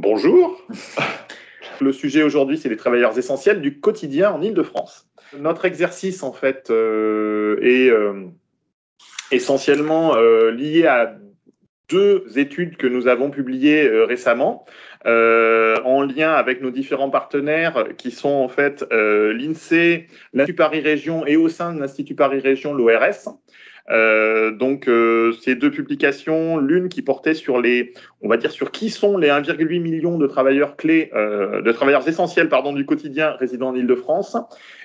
Bonjour. Le sujet aujourd'hui, c'est les travailleurs essentiels du quotidien en Île-de-France. Notre exercice, en fait, est essentiellement lié à deux études que nous avons publiées récemment, en lien avec nos différents partenaires qui sont en fait l'INSEE, l'Institut Paris Région et au sein de l'Institut Paris Région, l'ORS. Ces deux publications, l'une qui portait sur sur qui sont les 1,8 million de travailleurs clés, de travailleurs essentiels, du quotidien résidant en Île-de-France,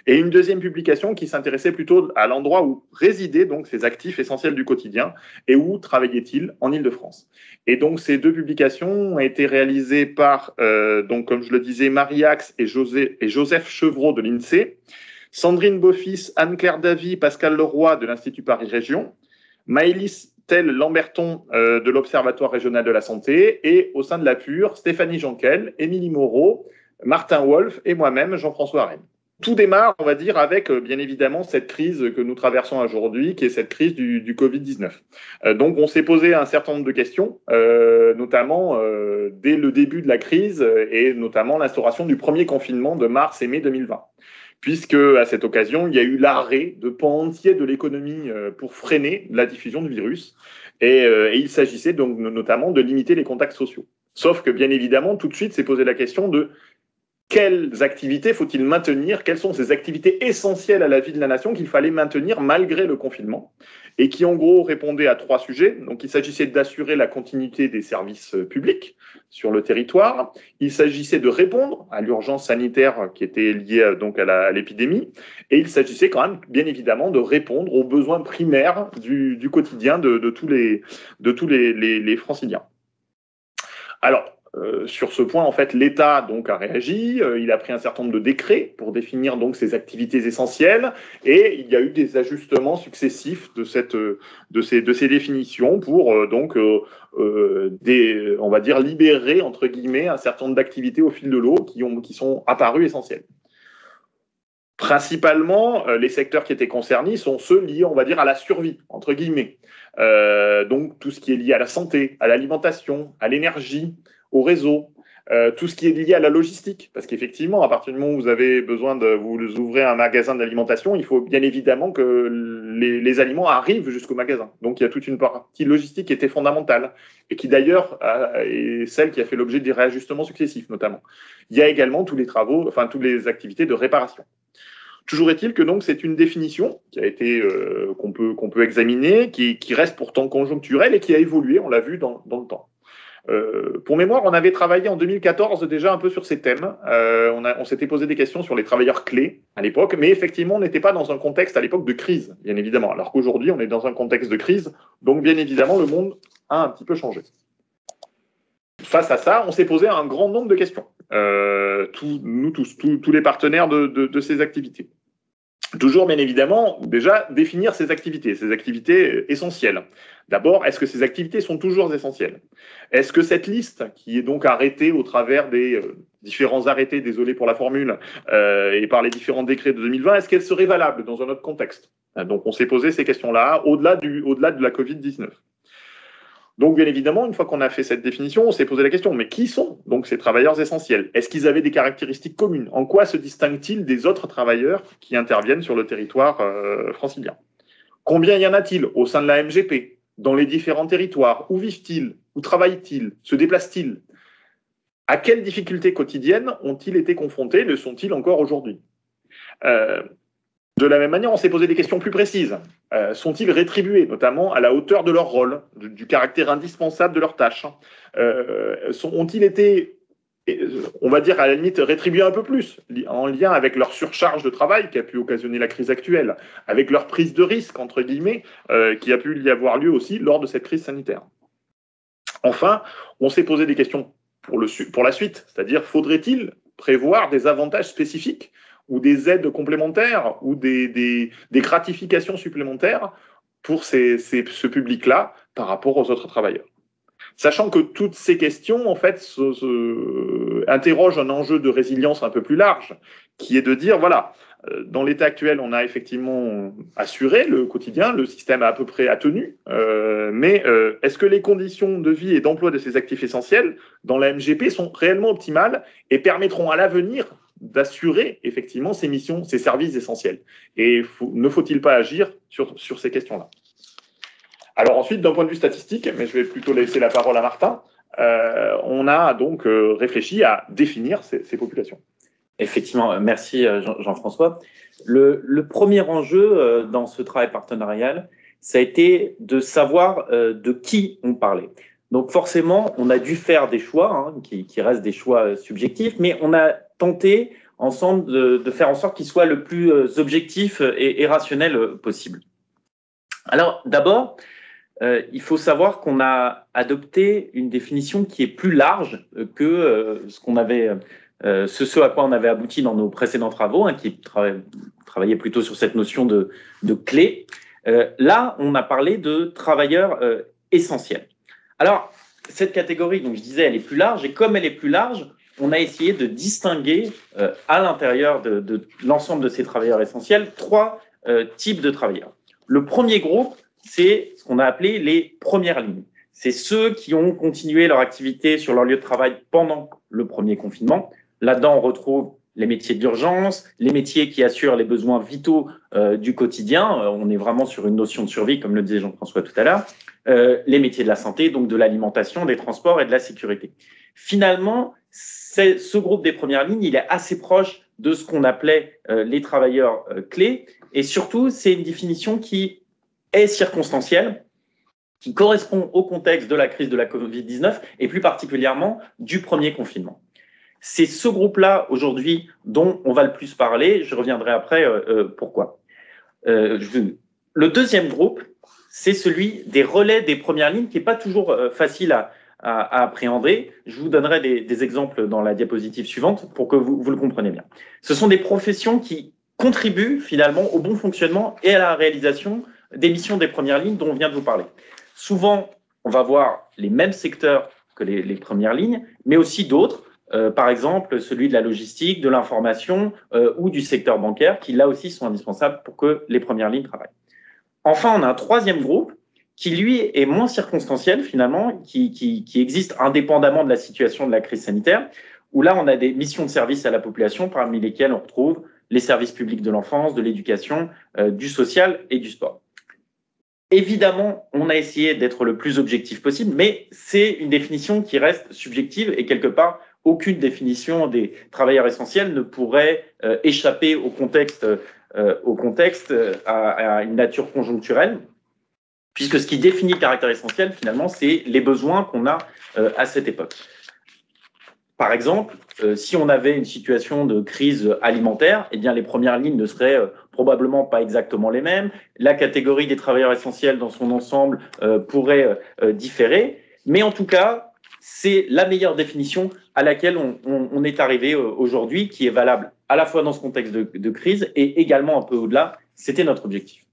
et une deuxième publication qui s'intéressait plutôt à l'endroit où résidaient donc ces actifs essentiels du quotidien et où travaillaient-ils en Île-de-France. Et donc ces deux publications ont été réalisées par, comme je le disais, Marie Axe et Joseph Chevreau de l'INSEE, Sandrine Beaufils, Anne-Claire Davy, Pascal Leroy de l'Institut Paris Région, Maëlys Tell-Lamberton de l'Observatoire régional de la santé et au sein de l'APUR, Stéphanie Jonquel, Émilie Moreau, Martin Wolf et moi-même, Jean-François Rennes. Tout démarre, on va dire, avec bien évidemment cette crise que nous traversons aujourd'hui, qui est cette crise du Covid-19. Donc on s'est posé un certain nombre de questions, notamment dès le début de la crise et notamment l'instauration du premier confinement de mars et mai 2020. Puisque à cette occasion, il y a eu l'arrêt de pans entiers de l'économie pour freiner la diffusion du virus. Et il s'agissait donc notamment de limiter les contacts sociaux. Sauf que, bien évidemment, tout de suite, s'est posé la question de quelles activités faut-il maintenir, quelles sont ces activités essentielles à la vie de la nation qu'il fallait maintenir malgré le confinement, et qui en gros répondaient à trois sujets. Donc il s'agissait d'assurer la continuité des services publics sur le territoire, il s'agissait de répondre à l'urgence sanitaire qui était liée donc à l'épidémie, et il s'agissait quand même bien évidemment de répondre aux besoins primaires du quotidien de tous les franciliens. Alors, sur ce point, en fait, l'État donc a réagi. Il a pris un certain nombre de décrets pour définir donc ces activités essentielles, et il y a eu des ajustements successifs de ces définitions pour on va dire libérer entre guillemets un certain nombre d'activités au fil de l'eau qui sont apparues essentielles. Principalement, les secteurs qui étaient concernés sont ceux liés, on va dire, à la survie, entre guillemets. Donc, tout ce qui est lié à la santé, à l'alimentation, à l'énergie, au réseau, tout ce qui est lié à la logistique. Parce qu'effectivement, à partir du moment où vous avez besoin vous ouvrez un magasin d'alimentation, il faut bien évidemment que les aliments arrivent jusqu'au magasin. Donc, il y a toute une partie logistique qui était fondamentale et qui d'ailleurs est celle qui a fait l'objet des réajustements successifs, notamment. Il y a également tous les activités de réparation. Toujours est-il que donc c'est une définition qui a été qu'on peut examiner, qui reste pourtant conjoncturelle et qui a évolué, on l'a vu dans le temps. Pour mémoire, on avait travaillé en 2014 déjà un peu sur ces thèmes. On s'était posé des questions sur les travailleurs clés à l'époque, mais effectivement, on n'était pas dans un contexte à l'époque de crise, bien évidemment. Alors qu'aujourd'hui, on est dans un contexte de crise, donc bien évidemment, le monde a un petit peu changé. Face à ça, on s'est posé un grand nombre de questions. Tous les partenaires de ces activités. Toujours, bien évidemment, déjà, définir ces activités essentielles. D'abord, est-ce que ces activités sont toujours essentielles? Est-ce que cette liste, qui est donc arrêtée au travers des différents arrêtés, désolé pour la formule, et par les différents décrets de 2020, est-ce qu'elle serait valable dans un autre contexte? Donc, on s'est posé ces questions-là, au-delà de la Covid-19. Donc, bien évidemment, une fois qu'on a fait cette définition, on s'est posé la question, mais qui sont donc ces travailleurs essentiels? Est-ce qu'ils avaient des caractéristiques communes? En quoi se distinguent-ils des autres travailleurs qui interviennent sur le territoire francilien? Combien y en a-t-il au sein de la MGP, dans les différents territoires? Où vivent-ils? Où travaillent-ils? Se déplacent-ils? À quelles difficultés quotidiennes ont-ils été confrontés? Le sont-ils encore aujourd'hui? De la même manière, on s'est posé des questions plus précises. Sont-ils rétribués, notamment à la hauteur de leur rôle, du caractère indispensable de leurs tâches? Ont-ils été, on va dire à la limite, rétribués un peu plus, en lien avec leur surcharge de travail qui a pu occasionner la crise actuelle, avec leur prise de risque, entre guillemets, qui a pu y avoir lieu aussi lors de cette crise sanitaire? Enfin, on s'est posé des questions pour la suite, c'est-à-dire, faudrait-il prévoir des avantages spécifiques ou des aides complémentaires, ou des gratifications supplémentaires pour ce public-là par rapport aux autres travailleurs. Sachant que toutes ces questions, en fait, interrogent un enjeu de résilience un peu plus large, qui est de dire, voilà, dans l'état actuel, on a effectivement assuré le quotidien, le système a à peu près tenu, mais est-ce que les conditions de vie et d'emploi de ces actifs essentiels dans la MGP sont réellement optimales et permettront à l'avenir d'assurer effectivement ces missions, ces services essentiels? Et ne faut-il pas agir sur ces questions-là? Alors ensuite, d'un point de vue statistique, mais je vais plutôt laisser la parole à Martin, on a donc réfléchi à définir ces populations. Effectivement, merci Jean-François. Le premier enjeu dans ce travail partenarial, ça a été de savoir de qui on parlait. Donc forcément, on a dû faire des choix, qui restent des choix subjectifs, mais on a tenté ensemble de faire en sorte qu'ils soient le plus objectifs et rationnels possible. Alors d'abord, il faut savoir qu'on a adopté une définition qui est plus large que ce à quoi on avait abouti dans nos précédents travaux, qui travaillait plutôt sur cette notion de clé. Là, on a parlé de travailleurs essentiels. Alors, cette catégorie, donc je disais, elle est plus large, et comme elle est plus large, on a essayé de distinguer à l'intérieur de l'ensemble de ces travailleurs essentiels 3 types de travailleurs. Le premier groupe, c'est ce qu'on a appelé les premières lignes. C'est ceux qui ont continué leur activité sur leur lieu de travail pendant le premier confinement. Là-dedans, on retrouve les métiers d'urgence, les métiers qui assurent les besoins vitaux du quotidien. On est vraiment sur une notion de survie, comme le disait Jean-François tout à l'heure. Les métiers de la santé, donc de l'alimentation, des transports et de la sécurité. Finalement, ce groupe des premières lignes, il est assez proche de ce qu'on appelait les travailleurs clés. Et surtout, c'est une définition qui est circonstancielle, qui correspond au contexte de la crise de la Covid-19 et plus particulièrement du premier confinement. C'est ce groupe-là aujourd'hui dont on va le plus parler. Je reviendrai après pourquoi. Le deuxième groupe, c'est celui des relais des premières lignes, qui n'est pas toujours facile à appréhender. Je vous donnerai des exemples dans la diapositive suivante pour que vous le compreniez bien. Ce sont des professions qui contribuent finalement au bon fonctionnement et à la réalisation des missions des premières lignes dont on vient de vous parler. Souvent, on va voir les mêmes secteurs que les premières lignes, mais aussi d'autres, par exemple celui de la logistique, de l'information ou du secteur bancaire, qui là aussi sont indispensables pour que les premières lignes travaillent. Enfin, on a un troisième groupe qui, lui, est moins circonstanciel finalement, qui existe indépendamment de la situation de la crise sanitaire, où là, on a des missions de service à la population, parmi lesquelles on retrouve les services publics de l'enfance, de l'éducation, du social et du sport. Évidemment, on a essayé d'être le plus objectif possible, mais c'est une définition qui reste subjective et quelque part, aucune définition des travailleurs essentiels ne pourrait échapper au contexte, à une nature conjoncturelle, puisque ce qui définit le caractère essentiel, finalement, c'est les besoins qu'on a à cette époque. Par exemple, si on avait une situation de crise alimentaire, eh bien les premières lignes ne seraient probablement pas exactement les mêmes. La catégorie des travailleurs essentiels dans son ensemble pourrait différer. Mais en tout cas, c'est la meilleure définition à laquelle on est arrivé aujourd'hui, qui est valable à la fois dans ce contexte de crise et également un peu au-delà. C'était notre objectif.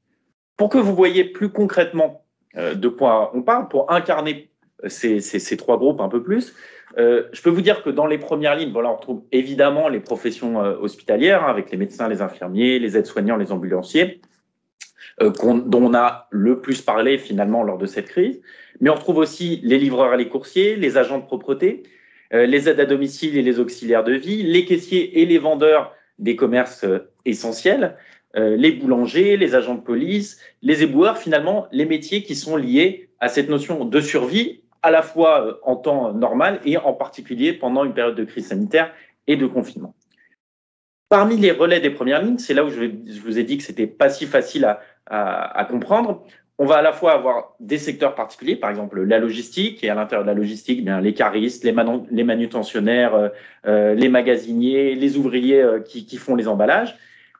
Pour que vous voyez plus concrètement de quoi on parle, pour incarner ces 3 groupes un peu plus, je peux vous dire que dans les premières lignes, on retrouve évidemment les professions hospitalières, avec les médecins, les infirmiers, les aides-soignants, les ambulanciers, dont on a le plus parlé finalement lors de cette crise. Mais on retrouve aussi les livreurs et les coursiers, les agents de propreté, les aides à domicile et les auxiliaires de vie, les caissiers et les vendeurs des commerces essentiels, les boulangers, les agents de police, les éboueurs, finalement, les métiers qui sont liés à cette notion de survie, à la fois en temps normal et en particulier pendant une période de crise sanitaire et de confinement. Parmi les relais des premières lignes, c'est là où je vous ai dit que c'était pas si facile à comprendre. On va à la fois avoir des secteurs particuliers, par exemple la logistique, et à l'intérieur de la logistique, bien, les caristes, les manutentionnaires, les magasiniers, les ouvriers qui font les emballages.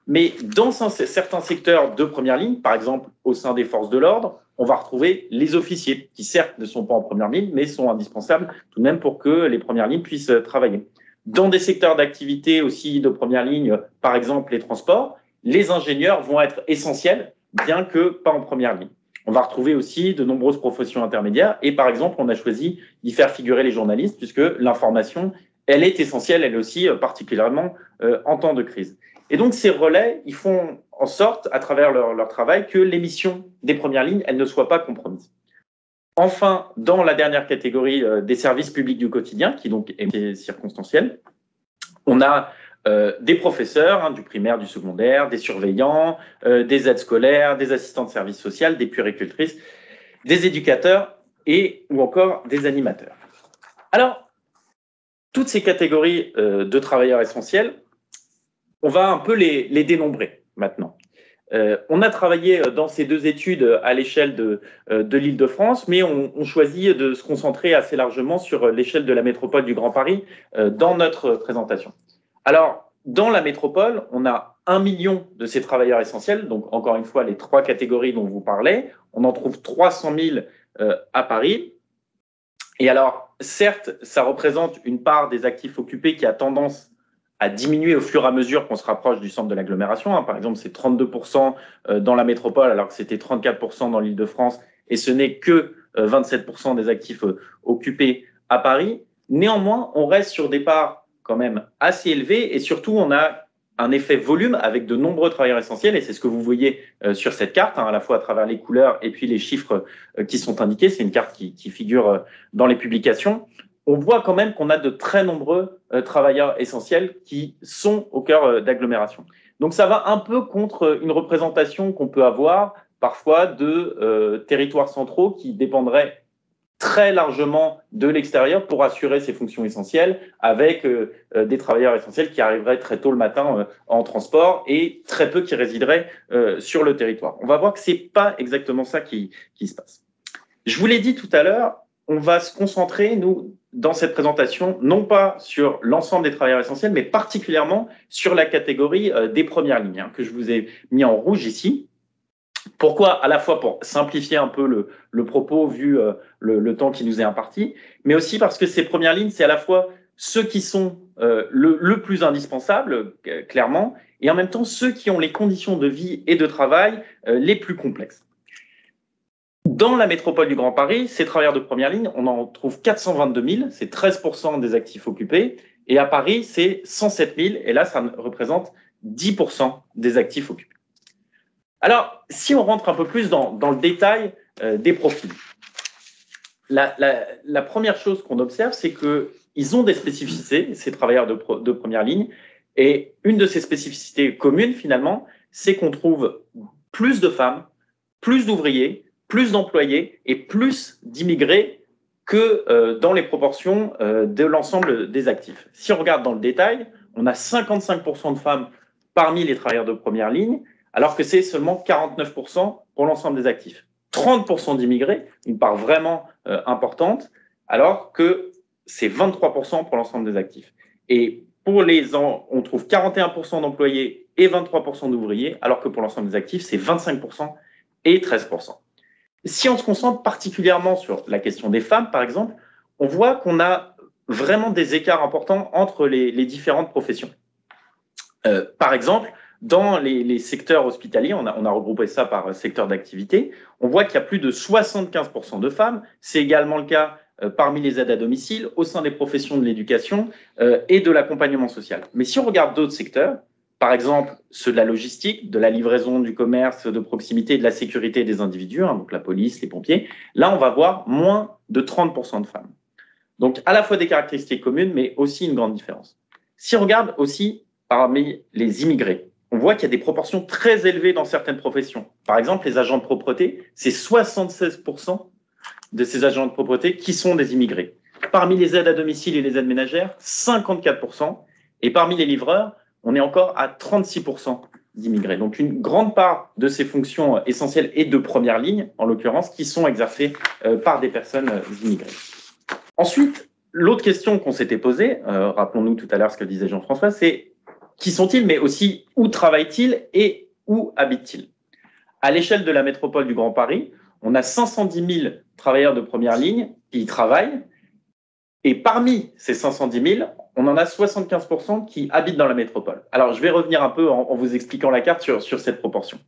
Mais dans certains secteurs de première ligne, par exemple au sein des forces de l'ordre, on va retrouver les officiers, qui certes ne sont pas en première ligne, mais sont indispensables tout de même pour que les premières lignes puissent travailler. Dans des secteurs d'activité aussi de première ligne, par exemple les transports, les ingénieurs vont être essentiels, bien que pas en première ligne. On va retrouver aussi de nombreuses professions intermédiaires et par exemple, on a choisi d'y faire figurer les journalistes puisque l'information, elle est essentielle, elle aussi, particulièrement en temps de crise. Et donc, ces relais, ils font en sorte, à travers leur travail, que les missions des premières lignes, elles ne soient pas compromises. Enfin, dans la dernière catégorie des services publics du quotidien, qui donc est circonstancielle, on a des professeurs, du primaire, du secondaire, des surveillants, des aides scolaires, des assistants de service social, des puéricultrices, des éducateurs ou encore des animateurs. Alors, toutes ces catégories de travailleurs essentiels, on va un peu les dénombrer maintenant. On a travaillé dans ces deux études à l'échelle de l'Île-de-France, mais on choisit de se concentrer assez largement sur l'échelle de la métropole du Grand Paris dans notre présentation. Alors, dans la métropole, on a 1 million de ces travailleurs essentiels, donc encore une fois, les 3 catégories dont vous parlez. On en trouve 300 000 à Paris. Et alors, certes, ça représente une part des actifs occupés qui a tendance à diminuer au fur et à mesure qu'on se rapproche du centre de l'agglomération. Par exemple, c'est 32% dans la métropole, alors que c'était 34% dans l'Île-de-France, et ce n'est que 27% des actifs occupés à Paris. Néanmoins, on reste sur des parts quand même assez élevées, et surtout, on a un effet volume avec de nombreux travailleurs essentiels, et c'est ce que vous voyez sur cette carte, à la fois à travers les couleurs et puis les chiffres qui sont indiqués. C'est une carte qui figure dans les publications. On voit quand même qu'on a de très nombreux travailleurs essentiels qui sont au cœur d'agglomération. Donc ça va un peu contre une représentation qu'on peut avoir parfois de territoires centraux qui dépendraient très largement de l'extérieur pour assurer ces fonctions essentielles, avec des travailleurs essentiels qui arriveraient très tôt le matin en transport et très peu qui résideraient sur le territoire. On va voir que ce n'est pas exactement ça qui se passe. Je vous l'ai dit tout à l'heure, on va se concentrer, nous, dans cette présentation, non pas sur l'ensemble des travailleurs essentiels, mais particulièrement sur la catégorie des premières lignes, que je vous ai mis en rouge ici. Pourquoi? À la fois pour simplifier un peu le propos vu le temps qui nous est imparti, mais aussi parce que ces premières lignes, c'est à la fois ceux qui sont le plus indispensables, clairement, et en même temps ceux qui ont les conditions de vie et de travail les plus complexes. Dans la métropole du Grand Paris, ces travailleurs de première ligne, on en trouve 422 000, c'est 13% des actifs occupés, et à Paris, c'est 107 000, et là, ça représente 10% des actifs occupés. Alors, si on rentre un peu plus dans le détail des profils, la première chose qu'on observe, c'est qu'ils ont des spécificités, ces travailleurs de première ligne, et une de ces spécificités communes, finalement, c'est qu'on trouve plus de femmes, plus d'ouvriers, plus d'employés et plus d'immigrés que dans les proportions de l'ensemble des actifs. Si on regarde dans le détail, on a 55% de femmes parmi les travailleurs de première ligne, alors que c'est seulement 49% pour l'ensemble des actifs. 30% d'immigrés, une part vraiment importante, alors que c'est 23% pour l'ensemble des actifs. Et on trouve 41% d'employés et 23% d'ouvriers, alors que pour l'ensemble des actifs, c'est 25% et 13%. Si on se concentre particulièrement sur la question des femmes, par exemple, on voit qu'on a vraiment des écarts importants entre les différentes professions. Par exemple, dans les secteurs hospitaliers, on a regroupé ça par secteur d'activité, on voit qu'il y a plus de 75% de femmes. C'est également le cas parmi les aides à domicile, au sein des professions de l'éducation et de l'accompagnement social. Mais si on regarde d'autres secteurs, par exemple ceux de la logistique, de la livraison, du commerce de proximité et de la sécurité des individus, donc la police, les pompiers, là on va voir moins de 30% de femmes. Donc à la fois des caractéristiques communes, mais aussi une grande différence. Si on regarde aussi parmi les immigrés, on voit qu'il y a des proportions très élevées dans certaines professions. Par exemple, les agents de propreté, c'est 76% de ces agents de propreté qui sont des immigrés. Parmi les aides à domicile et les aides ménagères, 54%. Et parmi les livreurs, on est encore à 36% d'immigrés. Donc une grande part de ces fonctions essentielles et de première ligne, en l'occurrence, qui sont exercées par des personnes immigrées. Ensuite, l'autre question qu'on s'était posée, rappelons-nous tout à l'heure ce que disait Jean-François, c'est qui sont-ils, mais aussi où travaillent-ils et où habitent-ils? À l'échelle de la métropole du Grand Paris, on a 510 000 travailleurs de première ligne qui y travaillent. Et parmi ces 510 000, on en a 75% qui habitent dans la métropole. Alors, je vais revenir un peu en vous expliquant la carte sur cette proportion.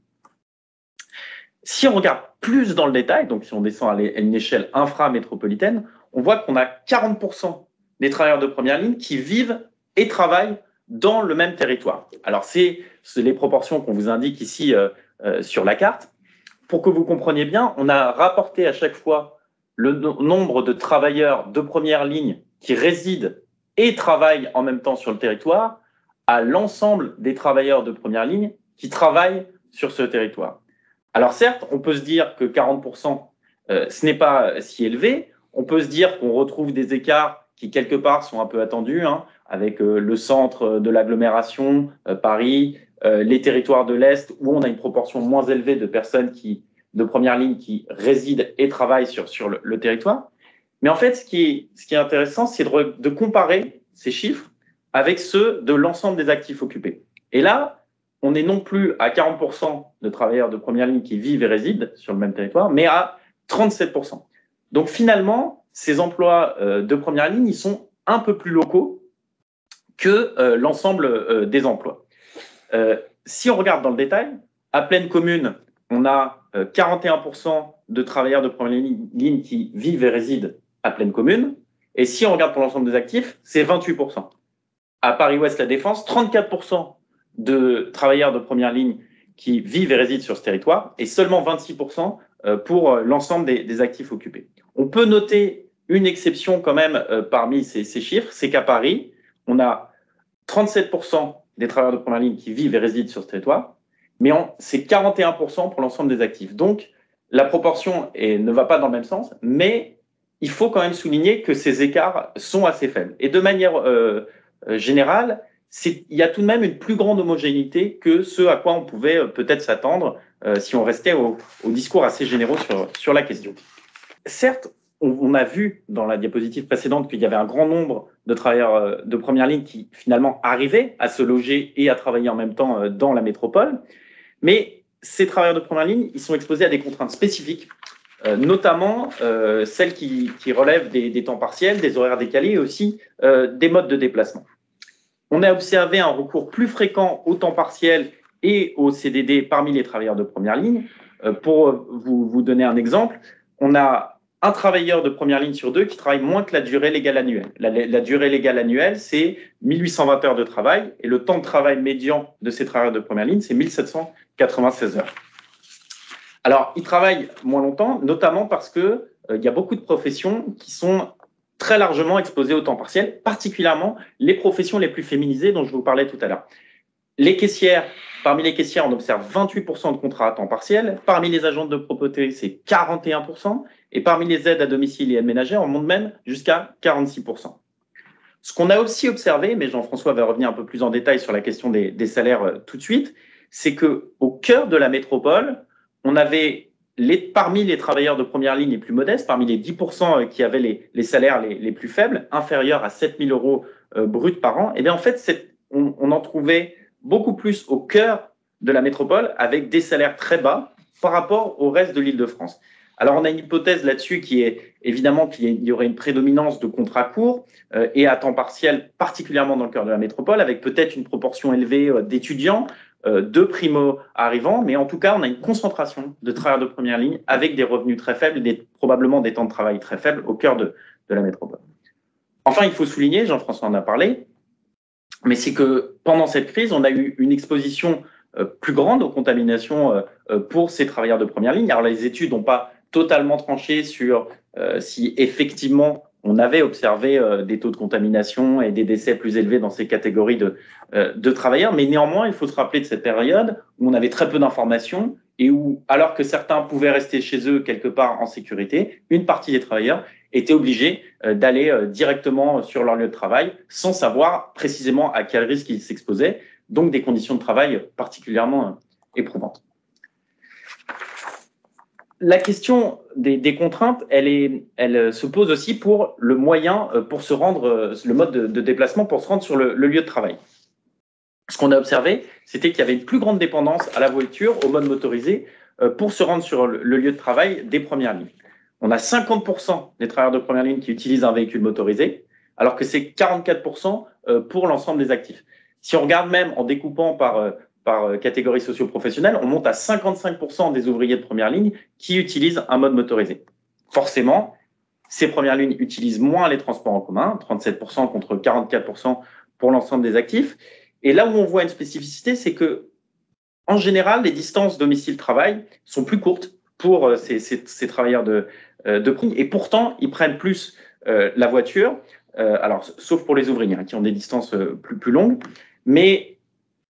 Si on regarde plus dans le détail, donc si on descend à une échelle inframétropolitaine, on voit qu'on a 40% des travailleurs de première ligne qui vivent et travaillent dans le même territoire. Alors, c'est les proportions qu'on vous indique ici sur la carte. Pour que vous compreniez bien, on a rapporté à chaque fois le nombre de travailleurs de première ligne qui résident et travaillent en même temps sur le territoire à l'ensemble des travailleurs de première ligne qui travaillent sur ce territoire. Alors certes, on peut se dire que 40%, ce n'est pas si élevé. On peut se dire qu'on retrouve des écarts qui, quelque part, sont un peu attendus, hein, avec le centre de l'agglomération, Paris, les territoires de l'Est, où on a une proportion moins élevée de personnes de première ligne qui résident et travaillent sur le territoire. Mais en fait, ce qui est intéressant, c'est de comparer ces chiffres avec ceux de l'ensemble des actifs occupés. Et là, on n'est non plus à 40% de travailleurs de première ligne qui vivent et résident sur le même territoire, mais à 37%. Donc finalement, ces emplois de première ligne, ils sont un peu plus locaux que l'ensemble des emplois. Si on regarde dans le détail, à Plaine Commune, on a 41% de travailleurs de première ligne qui vivent et résident à Plaine Commune. Et si on regarde pour l'ensemble des actifs, c'est 28%. À Paris-Ouest, La Défense, 34% de travailleurs de première ligne qui vivent et résident sur ce territoire et seulement 26% pour l'ensemble des actifs occupés. On peut noter une exception quand même parmi ces chiffres, c'est qu'à Paris, on a 37% des travailleurs de première ligne qui vivent et résident sur ce territoire, mais c'est 41% pour l'ensemble des actifs. Donc, la proportion ne va pas dans le même sens, mais il faut quand même souligner que ces écarts sont assez faibles. Et de manière générale, il y a tout de même une plus grande homogénéité que ce à quoi on pouvait peut-être s'attendre si on restait au discours assez généraux sur la question. Certes, on a vu dans la diapositive précédente qu'il y avait un grand nombre de travailleurs de première ligne qui finalement arrivaient à se loger et à travailler en même temps dans la métropole, mais ces travailleurs de première ligne, ils sont exposés à des contraintes spécifiques, notamment celles qui relèvent des temps partiels, des horaires décalés et aussi des modes de déplacement. On a observé un recours plus fréquent au temps partiel et au CDD parmi les travailleurs de première ligne. Pour vous donner un exemple, on a un travailleur de première ligne sur deux qui travaille moins que la durée légale annuelle. La durée légale annuelle, c'est 1820 heures de travail et le temps de travail médian de ces travailleurs de première ligne, c'est 1796 heures. Alors, ils travaillent moins longtemps, notamment parce qu'il y a beaucoup de professions qui sont très largement exposées au temps partiel, particulièrement les professions les plus féminisées dont je vous parlais tout à l'heure. Les caissières, parmi les caissières, on observe 28% de contrats à temps partiel. Parmi les agentes de propreté, c'est 41%. Et parmi les aides à domicile et aides ménagères, on monte même jusqu'à 46%. Ce qu'on a aussi observé, mais Jean-François va revenir un peu plus en détail sur la question des salaires tout de suite, c'est qu'au cœur de la métropole, on avait parmi les travailleurs de première ligne les plus modestes, parmi les 10% qui avaient les salaires les plus faibles, inférieurs à 7 000 euros bruts par an, et bien en fait, on en trouvait beaucoup plus au cœur de la métropole avec des salaires très bas par rapport au reste de l'Île-de-France. Alors, on a une hypothèse là-dessus qui est évidemment qu'il y aurait une prédominance de contrats courts et à temps partiel, particulièrement dans le cœur de la métropole, avec peut-être une proportion élevée d'étudiants, de primo-arrivants, mais en tout cas, on a une concentration de travailleurs de première ligne avec des revenus très faibles, probablement des temps de travail très faibles au cœur de la métropole. Enfin, il faut souligner, Jean-François en a parlé, mais c'est que pendant cette crise, on a eu une exposition plus grande aux contaminations pour ces travailleurs de première ligne. Alors, les études n'ont pas totalement tranché sur si effectivement on avait observé des taux de contamination et des décès plus élevés dans ces catégories de travailleurs, mais néanmoins, il faut se rappeler de cette période où on avait très peu d'informations et où, alors que certains pouvaient rester chez eux quelque part en sécurité, une partie des travailleurs étaient obligés d'aller directement sur leur lieu de travail sans savoir précisément à quel risque ils s'exposaient, donc des conditions de travail particulièrement éprouvantes. La question des contraintes, elle se pose aussi pour le moyen pour se rendre, le mode de déplacement pour se rendre sur le lieu de travail. Ce qu'on a observé, c'était qu'il y avait une plus grande dépendance à la voiture, au mode motorisé, pour se rendre sur le lieu de travail des premières lignes. On a 50% des travailleurs de première ligne qui utilisent un véhicule motorisé, alors que c'est 44% pour l'ensemble des actifs. Si on regarde même en découpant par catégorie socio-professionnelle, on monte à 55% des ouvriers de première ligne qui utilisent un mode motorisé. Forcément, ces premières lignes utilisent moins les transports en commun, 37% contre 44% pour l'ensemble des actifs. Et là où on voit une spécificité, c'est que en général, les distances domicile-travail sont plus courtes pour ces travailleurs de prime. Et pourtant, ils prennent plus la voiture, alors, sauf pour les ouvriers qui ont des distances plus longues. Mais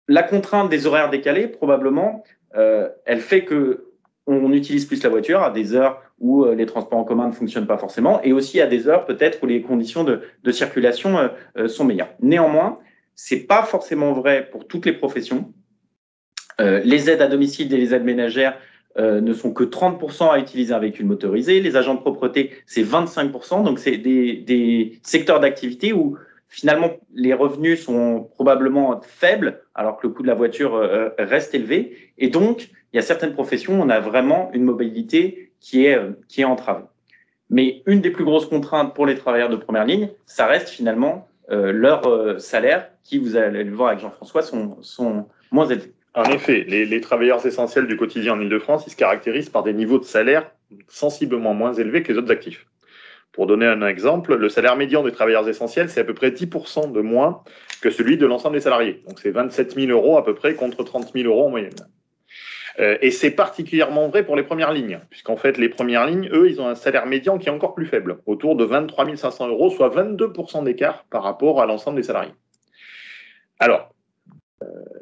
la contrainte des horaires décalés, probablement, elle fait qu'on utilise plus la voiture à des heures où les transports en commun ne fonctionnent pas forcément et aussi à des heures peut-être où les conditions de circulation sont meilleures. Néanmoins, ce n'est pas forcément vrai pour toutes les professions. Les aides à domicile et les aides ménagères ne sont que 30% à utiliser un véhicule motorisé. Les agents de propreté, c'est 25%. Donc, c'est des secteurs d'activité où finalement les revenus sont probablement faibles alors que le coût de la voiture reste élevé. Et donc, il y a certaines professions où on a vraiment une mobilité qui est entravée. Mais une des plus grosses contraintes pour les travailleurs de première ligne, ça reste finalement leurs salaires qui, vous allez le voir avec Jean-François, sont moins élevés. En effet, les travailleurs essentiels du quotidien en Île-de-France, ils se caractérisent par des niveaux de salaire sensiblement moins élevés que les autres actifs. Pour donner un exemple, le salaire médian des travailleurs essentiels, c'est à peu près 10% de moins que celui de l'ensemble des salariés. Donc c'est 27 000 euros à peu près contre 30 000 euros en moyenne. Et c'est particulièrement vrai pour les premières lignes, puisqu'en fait les premières lignes, eux, ils ont un salaire médian qui est encore plus faible, autour de 23 500 euros, soit 22% d'écart par rapport à l'ensemble des salariés. Alors,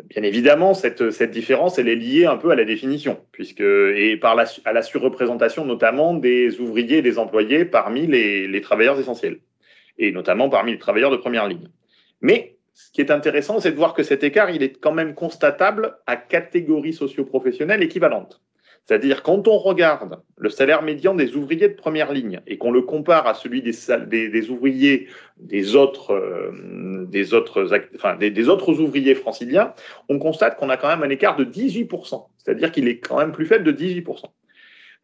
bien évidemment, cette différence, elle est liée un peu à la définition, à la surreprésentation notamment des ouvriers et des employés parmi les travailleurs essentiels, et notamment parmi les travailleurs de première ligne. Mais ce qui est intéressant, c'est de voir que cet écart, il est quand même constatable à catégories socio-professionnelles équivalentes. C'est-à-dire, quand on regarde le salaire médian des ouvriers de première ligne et qu'on le compare à celui des ouvriers des autres ouvriers franciliens, on constate qu'on a quand même un écart de 18%. C'est-à-dire qu'il est quand même plus faible de 18%.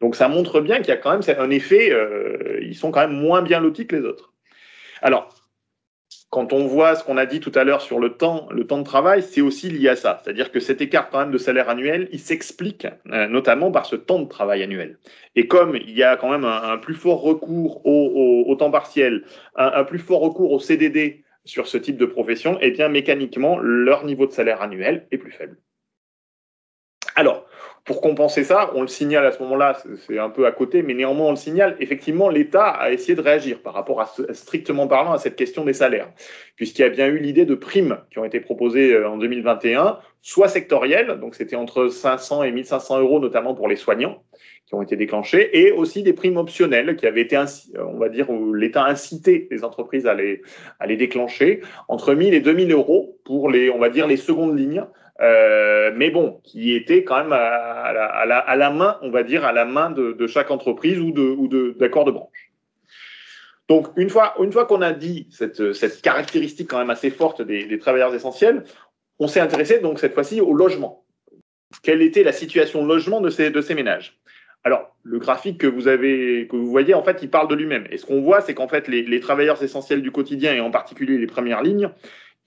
Donc, ça montre bien qu'il y a quand même un effet, ils sont quand même moins bien lotis que les autres. Alors, quand on voit ce qu'on a dit tout à l'heure sur le temps de travail, c'est aussi lié à ça. C'est-à-dire que cet écart quand même de salaire annuel, il s'explique notamment par ce temps de travail annuel. Et comme il y a quand même un plus fort recours au temps partiel, un plus fort recours au CDD sur ce type de profession, eh bien mécaniquement, leur niveau de salaire annuel est plus faible. Alors, pour compenser ça, on le signale à ce moment-là, c'est un peu à côté, mais néanmoins on le signale, effectivement l'État a essayé de réagir par rapport à, strictement parlant, à cette question des salaires, puisqu'il y a bien eu l'idée de primes qui ont été proposées en 2021, soit sectorielles, donc c'était entre 500 et 1500 euros notamment pour les soignants, qui ont été déclenchées, et aussi des primes optionnelles qui avaient été, on va dire, où l'État incitait les entreprises à les déclencher, entre 1000 et 2000 euros pour on va dire, les secondes lignes, mais bon, qui était quand même à la main, on va dire, à la main de chaque entreprise ou d'accord de branche. Donc, une fois qu'on a dit cette caractéristique quand même assez forte des travailleurs essentiels, on s'est intéressé donc cette fois-ci au logement. Quelle était la situation de logement de ces ménages? Alors, le graphique que vous voyez, en fait, il parle de lui-même. Et ce qu'on voit, c'est qu'en fait, les travailleurs essentiels du quotidien, et en particulier les premières lignes,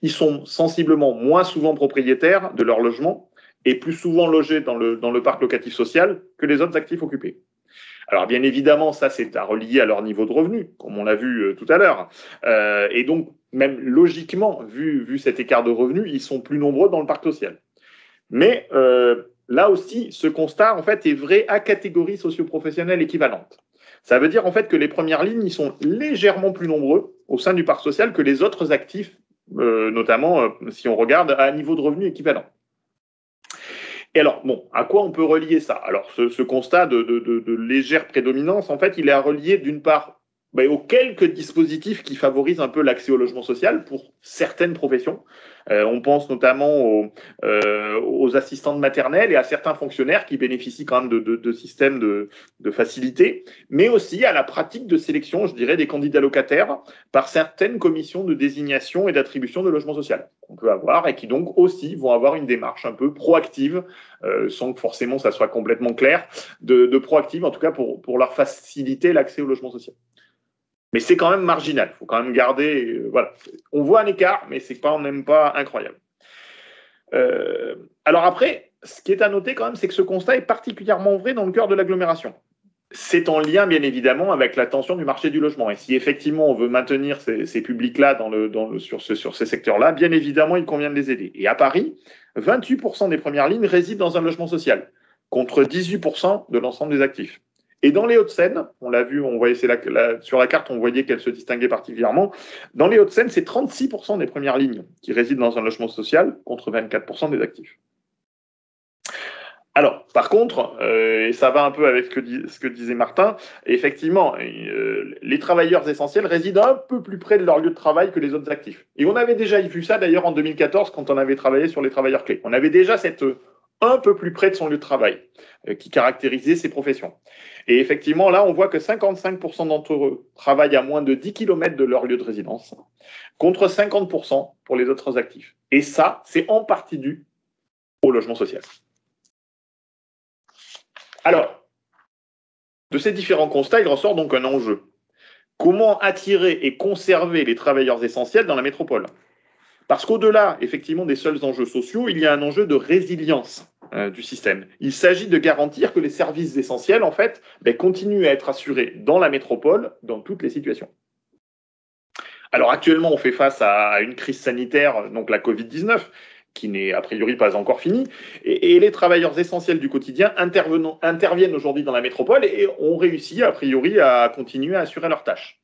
ils sont sensiblement moins souvent propriétaires de leur logement et plus souvent logés dans le parc locatif social que les autres actifs occupés. Alors, bien évidemment, ça, c'est à relier à leur niveau de revenu, comme on l'a vu tout à l'heure. Et donc, même logiquement, vu cet écart de revenus, ils sont plus nombreux dans le parc social. Mais là aussi, ce constat, en fait, est vrai à catégories socio-professionnelles équivalentes. Ça veut dire, en fait, que les premières lignes, ils sont légèrement plus nombreux au sein du parc social que les autres actifs, notamment si on regarde à un niveau de revenu équivalent. Et alors, bon, à quoi on peut relier ça? Alors, ce constat de légère prédominance, en fait, il est à relier d'une part aux quelques dispositifs qui favorisent un peu l'accès au logement social pour certaines professions. On pense notamment aux assistantes maternelles et à certains fonctionnaires qui bénéficient quand même de systèmes de facilité, mais aussi à la pratique de sélection, je dirais, des candidats locataires par certaines commissions de désignation et d'attribution de logement social qu'on peut avoir et qui donc aussi vont avoir une démarche un peu proactive, sans que forcément ça soit complètement clair, de proactive en tout cas pour leur faciliter l'accès au logement social. Mais c'est quand même marginal, il faut quand même garder, voilà. On voit un écart, mais c'est quand même pas incroyable. Alors après, ce qui est à noter quand même, c'est que ce constat est particulièrement vrai dans le cœur de l'agglomération. c'est en lien, bien évidemment, avec la tension du marché du logement. Et si effectivement on veut maintenir ces publics-là sur ces secteurs-là, bien évidemment, il convient de les aider. Et à Paris, 28% des premières lignes résident dans un logement social, contre 18% de l'ensemble des actifs. Et dans les Hauts-de-Seine, on l'a vu, on voyait sur la carte, on voyait qu'elle se distinguait particulièrement. Dans les Hauts-de-Seine, c'est 36% des premières lignes qui résident dans un logement social, contre 24% des actifs. Alors, par contre, et ça va un peu avec ce que disait Martin, effectivement, les travailleurs essentiels résident un peu plus près de leur lieu de travail que les autres actifs. Et on avait déjà vu ça d'ailleurs en 2014 quand on avait travaillé sur les travailleurs clés. On avait déjà cette un peu plus près de son lieu de travail qui caractérisait ces professions. Et effectivement, là, on voit que 55% d'entre eux travaillent à moins de 10 km de leur lieu de résidence, contre 50% pour les autres actifs. Et ça, c'est en partie dû au logement social. Alors, de ces différents constats, il ressort donc un enjeu. Comment attirer et conserver les travailleurs essentiels dans la métropole? Parce qu'au-delà, effectivement, des seuls enjeux sociaux, il y a un enjeu de résilience du système. Il s'agit de garantir que les services essentiels, en fait, continuent à être assurés dans la métropole, dans toutes les situations. Alors actuellement, on fait face à une crise sanitaire, donc la Covid-19, qui n'est a priori pas encore finie, et les travailleurs essentiels du quotidien interviennent aujourd'hui dans la métropole et ont réussi a priori à continuer à assurer leurs tâches.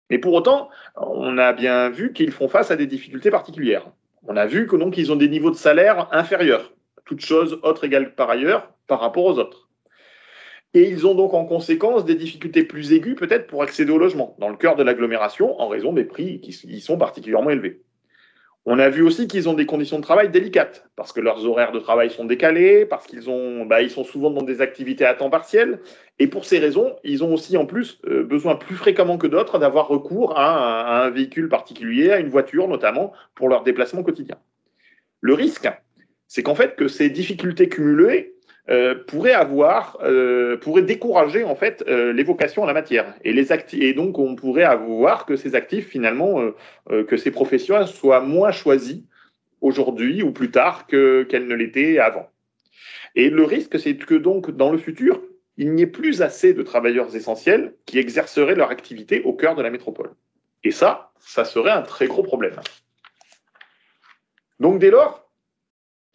Mais pour autant, on a bien vu qu'ils font face à des difficultés particulières. On a vu que donc ils ont des niveaux de salaire inférieurs, toutes choses autres égales par ailleurs, par rapport aux autres. Et ils ont donc en conséquence des difficultés plus aiguës peut-être pour accéder au logement, dans le cœur de l'agglomération, en raison des prix qui y sont particulièrement élevés. On a vu aussi qu'ils ont des conditions de travail délicates, parce que leurs horaires de travail sont décalés, parce qu'ils ils sont souvent dans des activités à temps partiel, et pour ces raisons, ils ont aussi en plus besoin plus fréquemment que d'autres d'avoir recours à un véhicule particulier, à une voiture notamment, pour leur déplacement quotidien. Le risque, c'est qu'en fait, que ces difficultés cumulées pourraient décourager en fait les vocations en la matière et donc on pourrait avoir que ces actifs finalement que ces professions soient moins choisies aujourd'hui ou plus tard qu'elles ne l'étaient avant. Et le risque, c'est que donc dans le futur, il n'y ait plus assez de travailleurs essentiels qui exerceraient leur activité au cœur de la métropole. Et ça serait un très gros problème. Donc dès lors,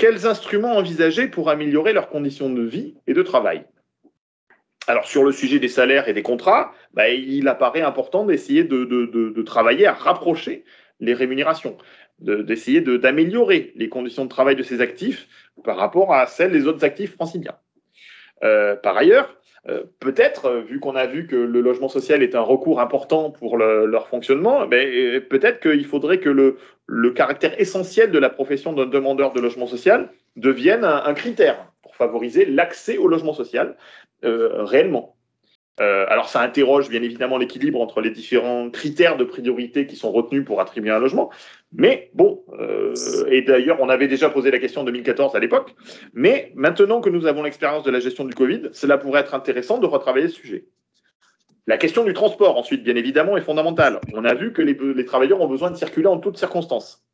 quels instruments envisager pour améliorer leurs conditions de vie et de travail? Alors, sur le sujet des salaires et des contrats, il apparaît important d'essayer de travailler à rapprocher les rémunérations, d'essayer d'améliorer les conditions de travail de ces actifs par rapport à celles des autres actifs franciliens. Par ailleurs, peut-être, vu qu'on a vu que le logement social est un recours important pour leur fonctionnement, peut-être qu'il faudrait que le caractère essentiel de la profession d'un demandeur de logement social devienne un critère pour favoriser l'accès au logement social réellement. Alors ça interroge bien évidemment l'équilibre entre les différents critères de priorité qui sont retenus pour attribuer un logement, mais bon, et d'ailleurs on avait déjà posé la question en 2014 à l'époque, mais maintenant que nous avons l'expérience de la gestion du Covid, cela pourrait être intéressant de retravailler ce sujet. La question du transport ensuite, bien évidemment, est fondamentale. On a vu que les travailleurs ont besoin de circuler en toutes circonstances.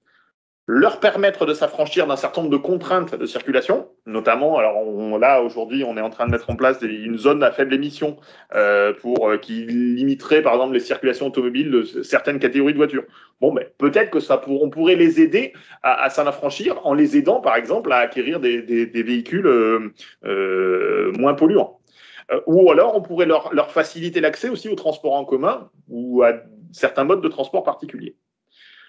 Leur permettre de s'affranchir d'un certain nombre de contraintes de circulation, notamment, alors là aujourd'hui on est en train de mettre en place une zone à faible émission qui limiterait par exemple les circulations automobiles de certaines catégories de voitures. Peut-être que on pourrait les aider à s'en affranchir en les aidant par exemple à acquérir des véhicules moins polluants. Ou alors on pourrait leur faciliter l'accès aussi au transport en commun ou à certains modes de transport particuliers.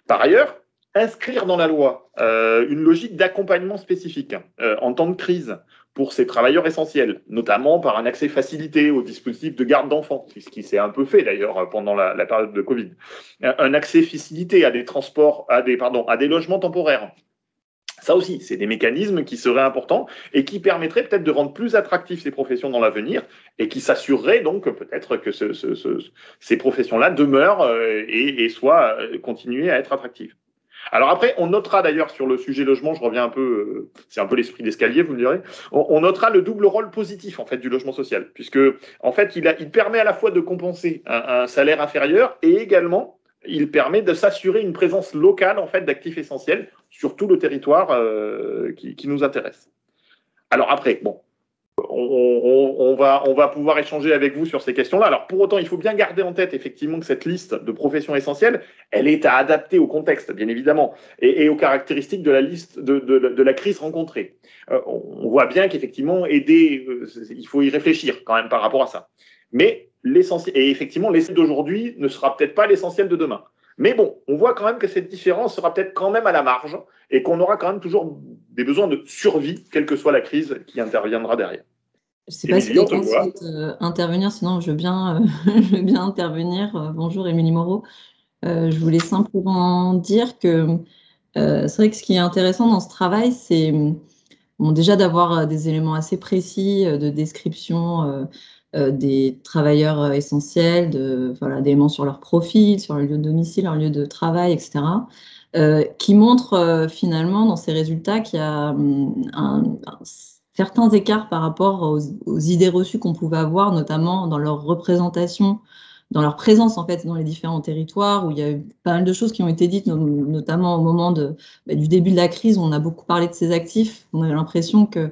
Par ailleurs, inscrire dans la loi une logique d'accompagnement spécifique en temps de crise pour ces travailleurs essentiels, notamment par un accès facilité aux dispositifs de garde d'enfants, ce qui s'est un peu fait d'ailleurs pendant la période de Covid, un accès facilité à des transports, à des logements temporaires. Ça aussi, c'est des mécanismes qui seraient importants et qui permettraient peut-être de rendre plus attractives ces professions dans l'avenir et qui s'assureraient donc peut-être que ces professions-là demeurent et soient continuées à être attractives. Alors après, on notera d'ailleurs sur le sujet logement, je reviens un peu, c'est un peu l'esprit d'escalier, vous me direz, on notera le double rôle positif en fait du logement social, puisque en fait il permet à la fois de compenser un salaire inférieur et également il permet de s'assurer une présence locale en fait d'actifs essentiels sur tout le territoire qui nous intéresse. Alors après, on va pouvoir échanger avec vous sur ces questions-là. Alors, pour autant, il faut bien garder en tête, effectivement, que cette liste de professions essentielles, elle est à adapter au contexte, bien évidemment, et aux caractéristiques de la liste de la crise rencontrée. On voit bien qu'effectivement, il faut y réfléchir quand même par rapport à ça. Mais l'essentiel, et effectivement, l'essentiel d'aujourd'hui ne sera peut-être pas l'essentiel de demain. Mais bon, on voit quand même que cette différence sera peut-être quand même à la marge et qu'on aura quand même toujours des besoins de survie, quelle que soit la crise qui interviendra derrière. Je ne sais pas si quelqu'un souhaite intervenir, sinon je veux bien, je veux bien intervenir. Bonjour Émilie Moreau. Je voulais simplement dire que c'est vrai que ce qui est intéressant dans ce travail, c'est déjà d'avoir des éléments assez précis de description des travailleurs essentiels, d'éléments sur leur profil, sur leur lieu de domicile, leur lieu de travail, etc., qui montrent finalement dans ces résultats qu'il y a certains écarts par rapport aux idées reçues qu'on pouvait avoir, notamment dans leur représentation, dans leur présence en fait dans les différents territoires, où il y a eu pas mal de choses qui ont été dites, notamment au moment du début de la crise, où on a beaucoup parlé de ces actifs. On avait l'impression que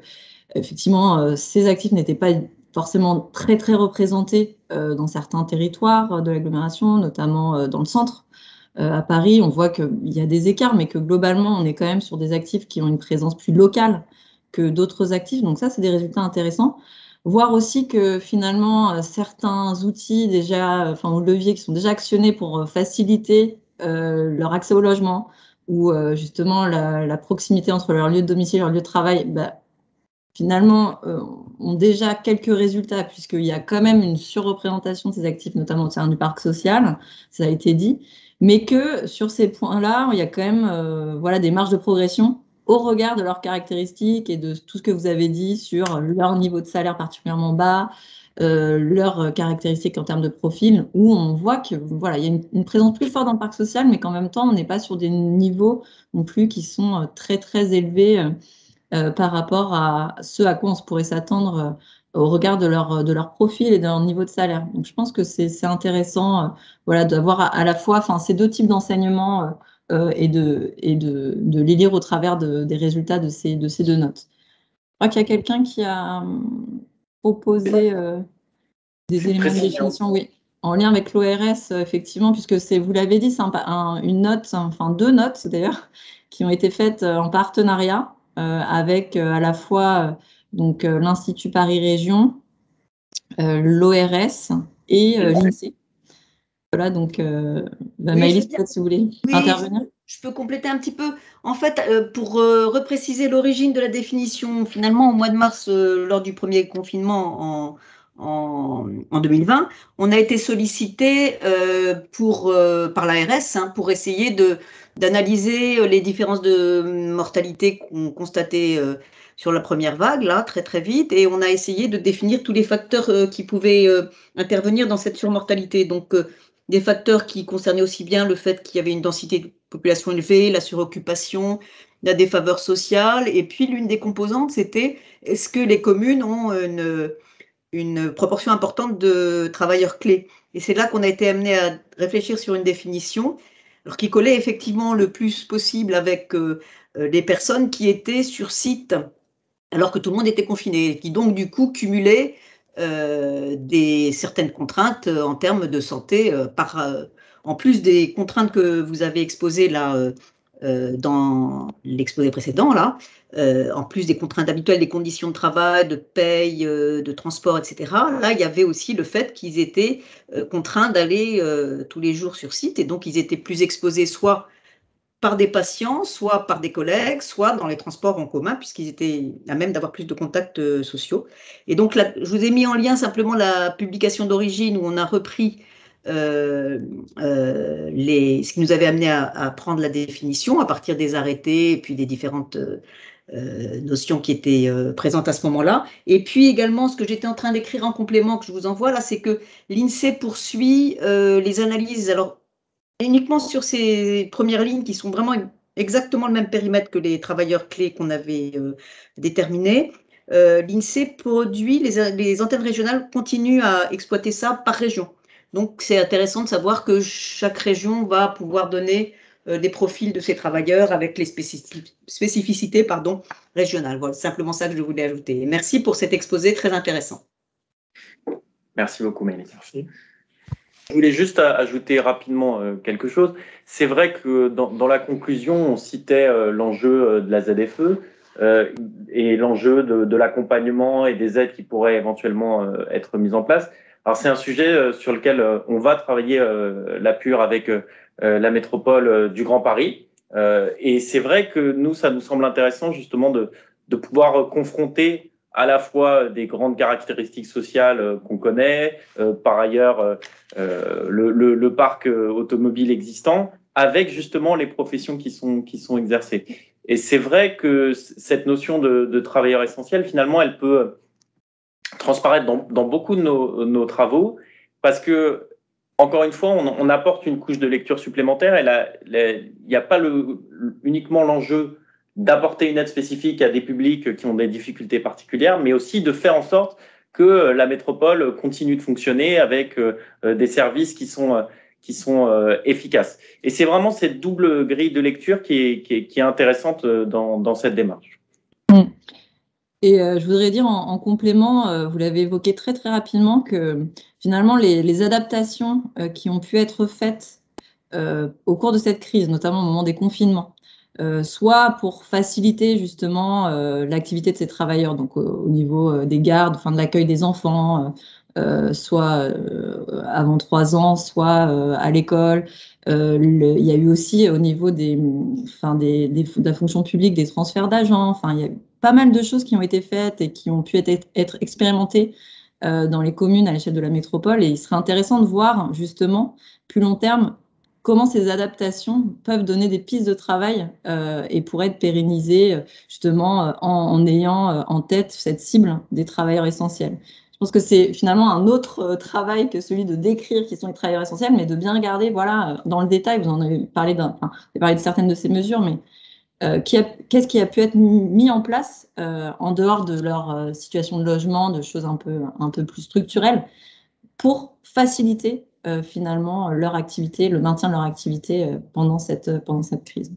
effectivement ces actifs n'étaient pas forcément très très représentés dans certains territoires de l'agglomération, notamment dans le centre. À Paris, on voit qu'il y a des écarts, mais que globalement, on est quand même sur des actifs qui ont une présence plus locale que d'autres actifs. Donc ça, c'est des résultats intéressants. Voir aussi que finalement, certains outils déjà, ou leviers qui sont déjà actionnés pour faciliter leur accès au logement ou justement la proximité entre leur lieu de domicile et leur lieu de travail, finalement, ont déjà quelques résultats puisqu'il y a quand même une surreprésentation de ces actifs, notamment au sein du parc social, ça a été dit, mais que sur ces points-là, il y a quand même des marges de progression au regard de leurs caractéristiques et de tout ce que vous avez dit sur leur niveau de salaire particulièrement bas, leurs caractéristiques en termes de profil, où on voit que il y a une présence plus forte dans le parc social, mais qu'en même temps, on n'est pas sur des niveaux non plus qui sont très très élevés par rapport à ce à quoi on se pourrait s'attendre au regard de leur profil et de leur niveau de salaire. Donc je pense que c'est intéressant d'avoir à la fois ces deux types d'enseignements et de les lire au travers des résultats de ces deux notes. Je crois qu'il y a quelqu'un qui a proposé des éléments de définition, oui, en lien avec l'ORS, effectivement, puisque vous l'avez dit, c'est une note, deux notes d'ailleurs, qui ont été faites en partenariat avec à la fois l'Institut Paris Région, l'ORS et l'INSEE. Voilà, donc Maëlys, peut-être si vous voulez intervenir. Je peux compléter un petit peu. En fait, pour repréciser l'origine de la définition, finalement, au mois de mars, lors du premier confinement en 2020, on a été sollicité par l'ARS pour essayer d'analyser les différences de mortalité qu'on constatait sur la première vague, là, très très vite, et on a essayé de définir tous les facteurs qui pouvaient intervenir dans cette surmortalité. Donc, des facteurs qui concernaient aussi bien le fait qu'il y avait une densité de population élevée, la suroccupation, la défaveur sociale, et puis l'une des composantes, c'était est-ce que les communes ont une proportion importante de travailleurs clés. Et c'est là qu'on a été amené à réfléchir sur une définition, alors qui collait effectivement le plus possible avec les personnes qui étaient sur site alors que tout le monde était confiné, qui donc du coup cumulaient certaines contraintes en termes de santé, en plus des contraintes que vous avez exposées là dans l'exposé précédent, là, en plus des contraintes habituelles, des conditions de travail, de paye, de transport, etc. Là, il y avait aussi le fait qu'ils étaient contraints d'aller tous les jours sur site, et donc ils étaient plus exposés soit par des patients, soit par des collègues, soit dans les transports en commun, puisqu'ils étaient à même d'avoir plus de contacts sociaux. Et donc, là, je vous ai mis en lien simplement la publication d'origine où on a repris ce qui nous avait amené à prendre la définition à partir des arrêtés et puis des différentes notions qui étaient présentes à ce moment-là. Et puis également, ce que j'étais en train d'écrire en complément, que je vous envoie là, c'est que l'INSEE poursuit les analyses, alors uniquement sur ces premières lignes qui sont vraiment exactement le même périmètre que les travailleurs clés qu'on avait déterminés. L'INSEE produit, les antennes régionales continuent à exploiter ça par région. Donc, c'est intéressant de savoir que chaque région va pouvoir donner des profils de ces travailleurs avec les spécificités régionales. Voilà, c'est simplement ça que je voulais ajouter. Et merci pour cet exposé très intéressant. Merci beaucoup, Mélie. Merci. Je voulais juste ajouter rapidement quelque chose. C'est vrai que dans la conclusion, on citait l'enjeu de la ZFE et l'enjeu de l'accompagnement et des aides qui pourraient éventuellement être mises en place. Alors, c'est un sujet sur lequel on va travailler la PUR avec la métropole du Grand Paris. Et c'est vrai que nous, ça nous semble intéressant justement de pouvoir confronter à la fois des grandes caractéristiques sociales qu'on connaît, par ailleurs le parc automobile existant, avec justement les professions qui sont exercées. Et c'est vrai que cette notion de travailleur essentiel, finalement, elle peut transparaître dans beaucoup de nos travaux, parce que, encore une fois, on apporte une couche de lecture supplémentaire, et il n'y a pas uniquement l'enjeu d'apporter une aide spécifique à des publics qui ont des difficultés particulières, mais aussi de faire en sorte que la métropole continue de fonctionner avec des services qui sont efficaces. Et c'est vraiment cette double grille de lecture qui est intéressante dans cette démarche. Et je voudrais dire en complément, vous l'avez évoqué très très rapidement, que finalement les adaptations qui ont pu être faites au cours de cette crise, notamment au moment des confinements, soit pour faciliter justement l'activité de ces travailleurs, donc au niveau des gardes, enfin de l'accueil des enfants, soit avant 3 ans, soit à l'école. Il y a eu aussi au niveau de la fonction publique des transferts d'agents. Enfin, il y a pas mal de choses qui ont été faites et qui ont pu être expérimentées dans les communes à l'échelle de la métropole. Et il serait intéressant de voir justement, plus long terme, comment ces adaptations peuvent donner des pistes de travail et pourraient être pérennisées justement en ayant en tête cette cible des travailleurs essentiels. Je pense que c'est finalement un autre travail que celui de décrire qui sont les travailleurs essentiels, mais de bien regarder, voilà, dans le détail, vous en avez parlé de certaines de ces mesures, mais qu'est-ce qui a pu être mis en place en dehors de leur situation de logement, de choses un peu plus structurelles, pour faciliter finalement leur activité, le maintien de leur activité pendant cette crise.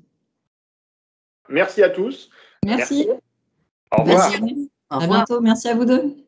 Merci à tous. Merci. Au revoir. À bientôt. Merci à vous deux.